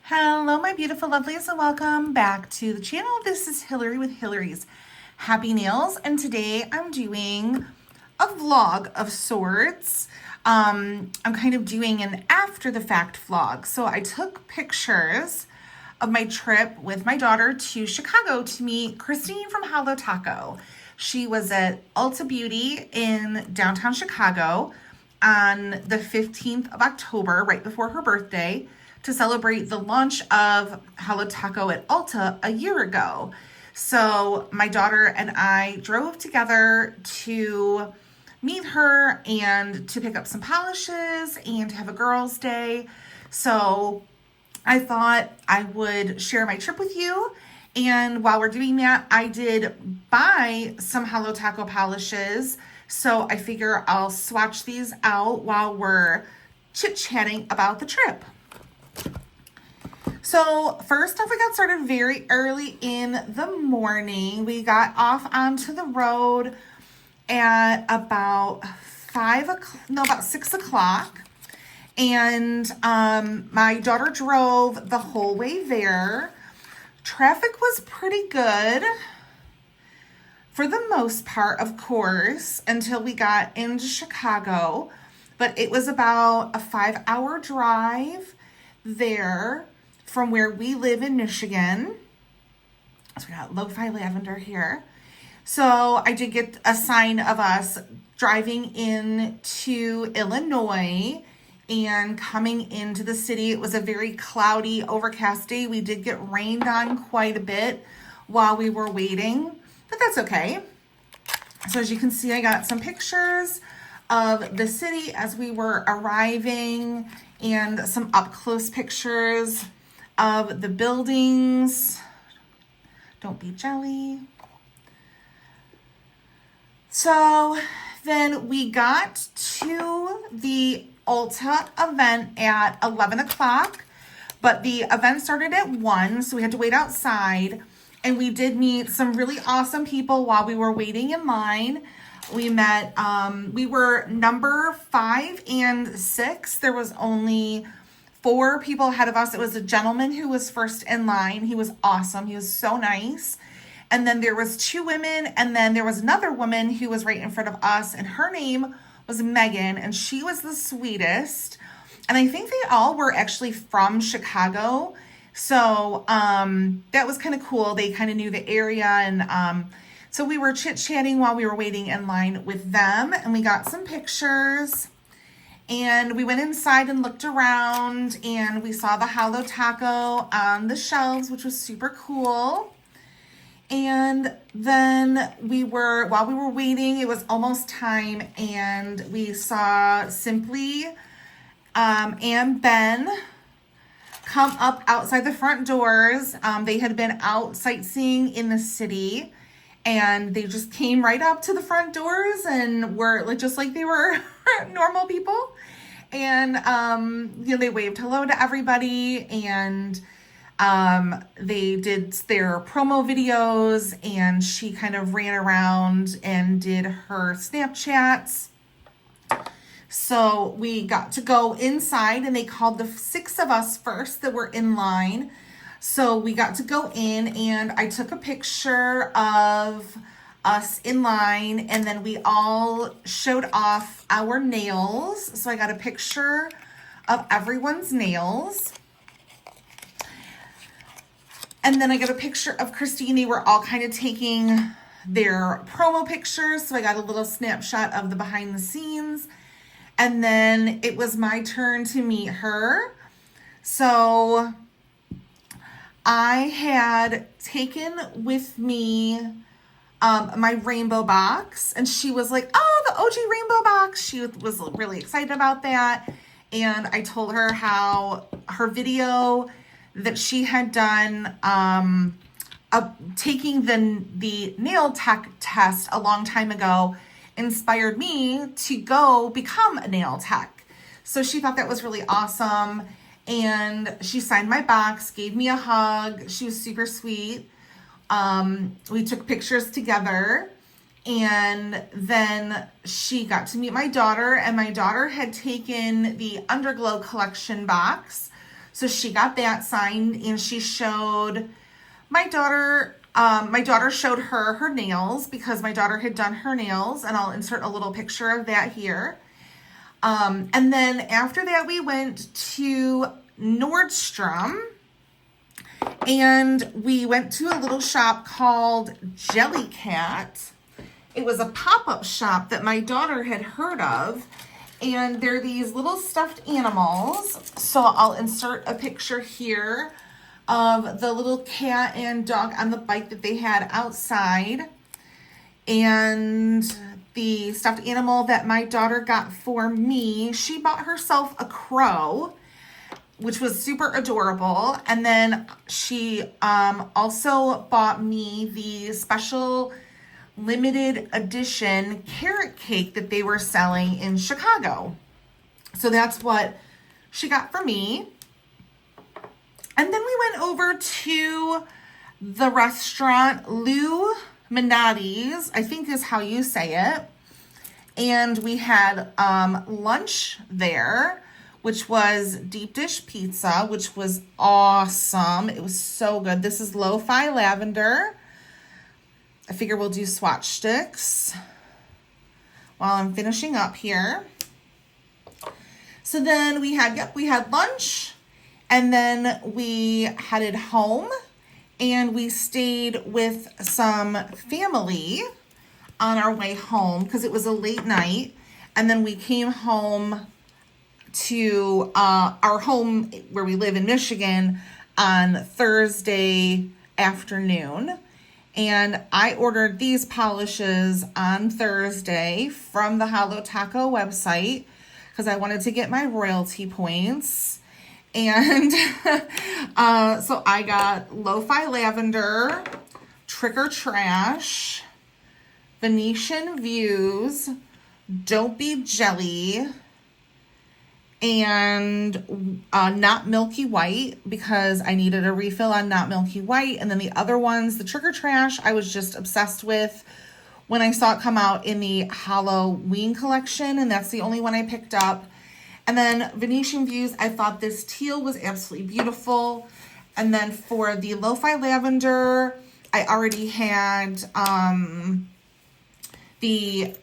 Hello, my beautiful lovelies, and welcome back to the channel. This is Hillary with Hillary's Happy Nails, and today I'm doing a vlog of sorts. I'm kind of doing an after the fact vlog. So I took pictures of my trip with my daughter to Chicago to meet Cristine from Holo Taco. She was at Ulta Beauty in downtown Chicago on the 15th of October, right before her birthday, to celebrate the launch of Holo Taco at Ulta a year ago. So my daughter and I drove together to meet her and to pick up some polishes and to have a girls' day. So I thought I would share my trip with you. And while we're doing that, I did buy some Holo Taco polishes. So I figure I'll swatch these out while we're chit-chatting about the trip. So first off, we got started very early in the morning. We got off onto the road at about 6 o'clock. And my daughter drove the whole way there. Traffic was pretty good for the most part, of course, until we got into Chicago. But it was about a 5-hour drive there from where we live in Michigan. So we got lo-fi lavender here. So I did get a sign of us driving into Illinois and coming into the city. It was a very cloudy, overcast day. We did get rained on quite a bit while we were waiting, but that's okay. So as you can see, I got some pictures of the city as we were arriving and some up-close pictures of the buildings. Don't be jelly. So then we got to the Ulta event at 11 o'clock, but the event started at 1, so we had to wait outside. And we did meet some really awesome people while we were waiting in line. We met, we were number 5 and 6. There was only 4 people ahead of us. It was a gentleman who was first in line. He was awesome. He was so nice. And then there was 2 women, and then there was another woman who was right in front of us, and her name was Megan, and she was the sweetest. And I think they all were actually from Chicago. So that was kind of cool. They kind of knew the area, and so we were chit-chatting while we were waiting in line with them, and we got some pictures. And we went inside and looked around, and we saw the Holo Taco on the shelves, which was super cool. And then while we were waiting, it was almost time, and we saw Simply and Ben come up outside the front doors. They had been out sightseeing in the city, and they just came right up to the front doors and were just like they were normal people. And they waved hello to everybody, and they did their promo videos, and she kind of ran around and did her Snapchats. So we got to go inside, and they called the 6 of us first that were in line. So we got to go in, and I took a picture of us in line, and then we all showed off our nails. So I got a picture of everyone's nails. And then I got a picture of Cristine. They were all kind of taking their promo pictures. So I got a little snapshot of the behind the scenes. And then it was my turn to meet her. So I had taken with me my rainbow box, and she was like, oh, the OG rainbow box. She was really excited about that. And I told her how her video that she had done taking the nail tech test a long time ago inspired me to go become a nail tech. So she thought that was really awesome, and she signed my box, gave me a hug. She was super sweet. We took pictures together, and then she got to meet my daughter, and my daughter had taken the Underglow collection box. So she got that signed, and she showed my daughter, showed her nails, because my daughter had done her nails, and I'll insert a little picture of that here. And then after that, we went to Nordstrom, and we went to a little shop called Jellycat. It was a pop-up shop that my daughter had heard of, and they're these little stuffed animals. So I'll insert a picture here of the little cat and dog on the bike that they had outside. And the stuffed animal that my daughter got for me, she bought herself a crow, which was super adorable. And then she also bought me the special limited edition carrot cake that they were selling in Chicago. So that's what she got for me. And then we went over to the restaurant Lou Minotti's, I think is how you say it. And we had lunch there, which was deep dish pizza, which was awesome. It was so good. This is lo-fi lavender. I figure we'll do swatch sticks while I'm finishing up here. So then we had lunch, and then we headed home, and we stayed with some family on our way home because it was a late night. And then we came home to our home where we live in Michigan on Thursday afternoon. And I ordered these polishes on Thursday from the Holo Taco website because I wanted to get my royalty points. And so I got Lo-Fi Lavender, Trick or Trash, Venetian Views, Don't Be Jelly, and Not Milky White, because I needed a refill on Not Milky White. And then the other ones, the Trick or Trash, I was just obsessed with when I saw it come out in the Halloween collection, and that's the only one I picked up. And then Venetian Views, I thought this teal was absolutely beautiful. And then for the Lo-Fi Lavender, I already had one of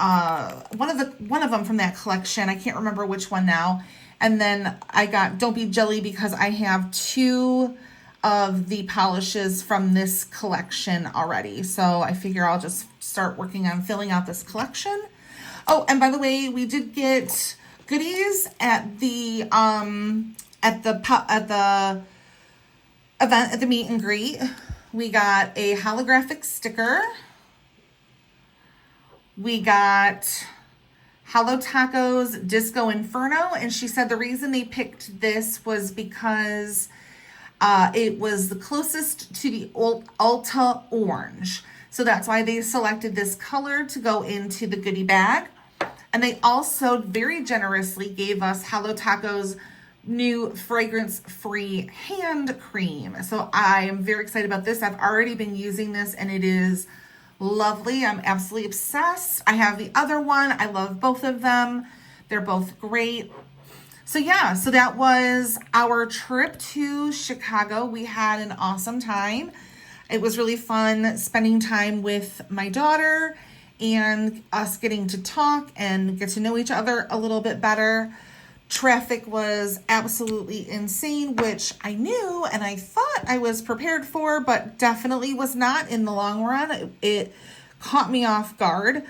them from that collection. I can't remember which one now. And then I got Don't Be Jelly because I have 2 of the polishes from this collection already. So I figure I'll just start working on filling out this collection. Oh, and by the way, we did get goodies at the event at the meet and greet. We got a holographic sticker. We got Holo Taco's Disco Inferno, and she said the reason they picked this was because it was the closest to the Ulta Orange. So that's why they selected this color to go into the goodie bag. And they also very generously gave us Holo Taco's new fragrance-free hand cream. So I am very excited about this. I've already been using this, and it is lovely. I'm absolutely obsessed. I have the other one. I love both of them. They're both great. So yeah, so that was our trip to Chicago. We had an awesome time. It was really fun spending time with my daughter and us getting to talk and get to know each other a little bit better. Traffic was absolutely insane, which I knew and I thought I was prepared for, but definitely was not in the long run. It caught me off guard.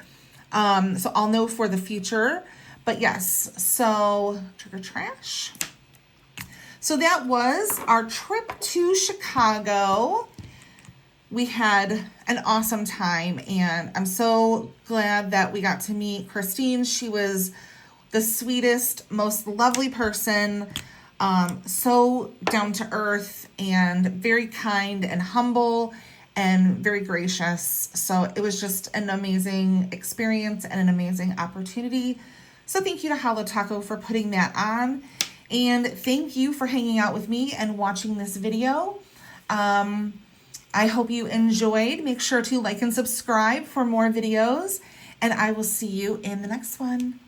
So I'll know for the future. But yes, so Trick or Trash. So that was our trip to Chicago. We had an awesome time, and I'm so glad that we got to meet Cristine. She was the sweetest, most lovely person, so down to earth and very kind and humble and very gracious. So it was just an amazing experience and an amazing opportunity. So thank you to Holo Taco for putting that on. And thank you for hanging out with me and watching this video. I hope you enjoyed. Make sure to like and subscribe for more videos, and I will see you in the next one.